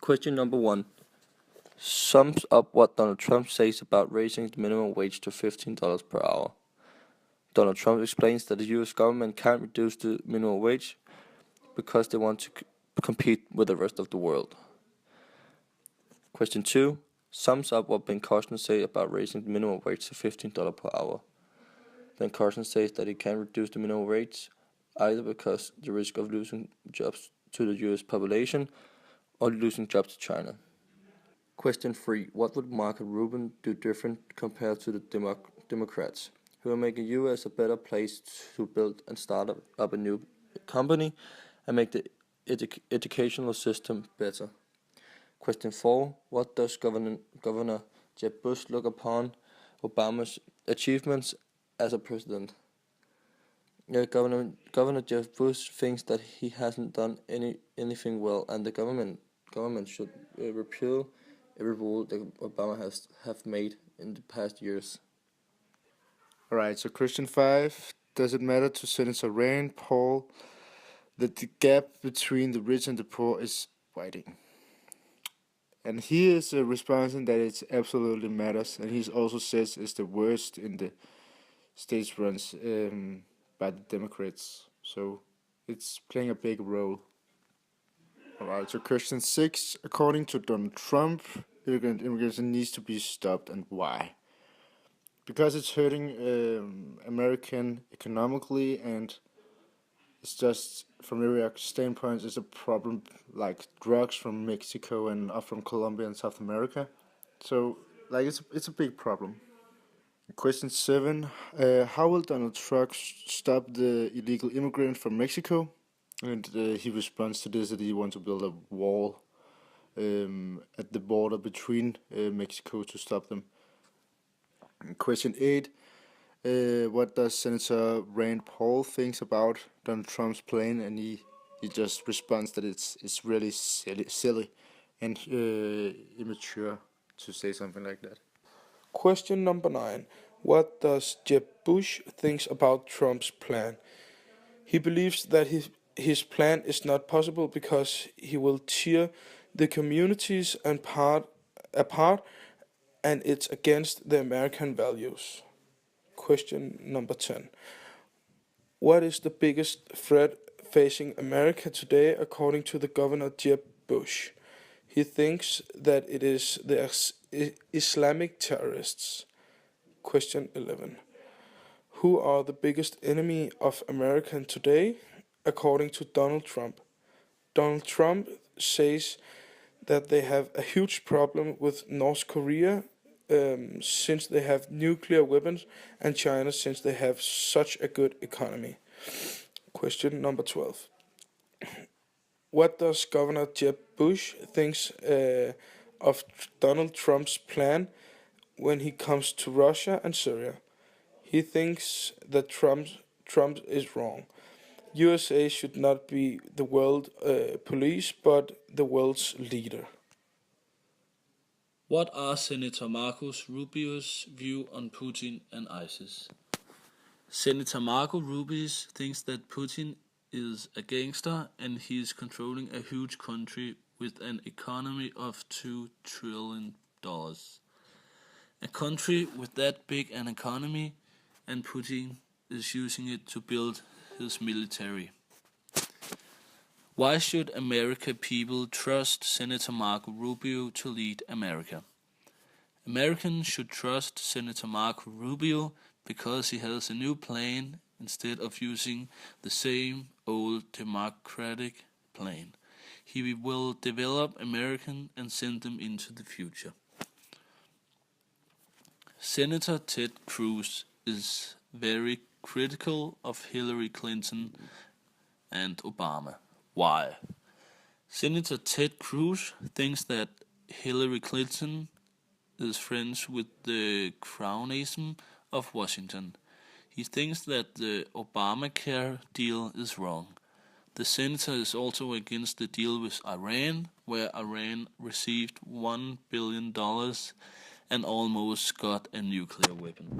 Question number 1 sums up what Donald Trump says about raising the minimum wage to $15 per hour. Donald Trump explains that the US government can't reduce the minimum wage because they want to compete with the rest of the world. Question 2 sums up what Ben Carson says about raising the minimum wage to $15 per hour. Ben Carson says that he can't reduce the minimum wage either because the risk of losing jobs to the US population or losing jobs to China. Question 3. What would Marco Rubin do different compared to the Democrats, who are making US a better place to build and start up a new company and make the educational system better? Question 4. What does Governor Jeb Bush look upon Obama's achievements as a president? Governor Jeb Bush thinks that he hasn't done anything well, and the government should repeal every rule that Obama have made in the past years. Alright, so question 5. Does it matter to Senator Rand Paul that the gap between the rich and the poor is widening? And he is responding that it absolutely matters, and he also says it's the worst in the states runs by the Democrats. So it's playing a big role. Alright, so question 6. According to Donald Trump, immigration needs to be stopped, and why? Because it's hurting American economically, and it's just from every standpoint, it's a problem like drugs from Mexico and from Colombia and South America. So like it's a big problem. Question 7. How will Donald Trump stop the illegal immigrant from Mexico? And he responds to this that he wants to build a wall at the border between Mexico to stop them. Question 8. What does Senator Rand Paul think about Donald Trump's plan? And he just responds that it's really silly and immature to say something like that. Question number 9. What does Jeb Bush think about Trump's plan? He believes that his plan is not possible because he will tear the communities apart, and it's against the American values. Question number 10. What is the biggest threat facing America today according to the Governor Jeb Bush? He thinks that it is the Islamic terrorists. Question 11. Who are the biggest enemy of America today according to Donald Trump? Donald Trump says that they have a huge problem with North Korea since they have nuclear weapons, and China since they have such a good economy. Question number 12. What does Governor Jeb Bush thinks of Donald Trump's plan when he comes to Russia and Syria? He thinks that Trump is wrong. USA should not be the world police, but the world's leader. What are Senator Marco Rubio's view on Putin and ISIS? Senator Marco Rubio thinks that Putin is a gangster and he is controlling a huge country with an economy of $2 trillion. A country with that big an economy, and Putin is using it to build his military. Why should American people trust Senator Marco Rubio to lead America? Americans should trust Senator Marco Rubio because he has a new plan instead of using the same old Democratic plan. He will develop Americans and send them into the future. Senator Ted Cruz is very critical of Hillary Clinton and Obama. Why? Senator Ted Cruz thinks that Hillary Clinton is friends with the cronyism of Washington. He thinks that the Obamacare deal is wrong. The senator is also against the deal with Iran, where Iran received $1 billion and almost got a nuclear weapon.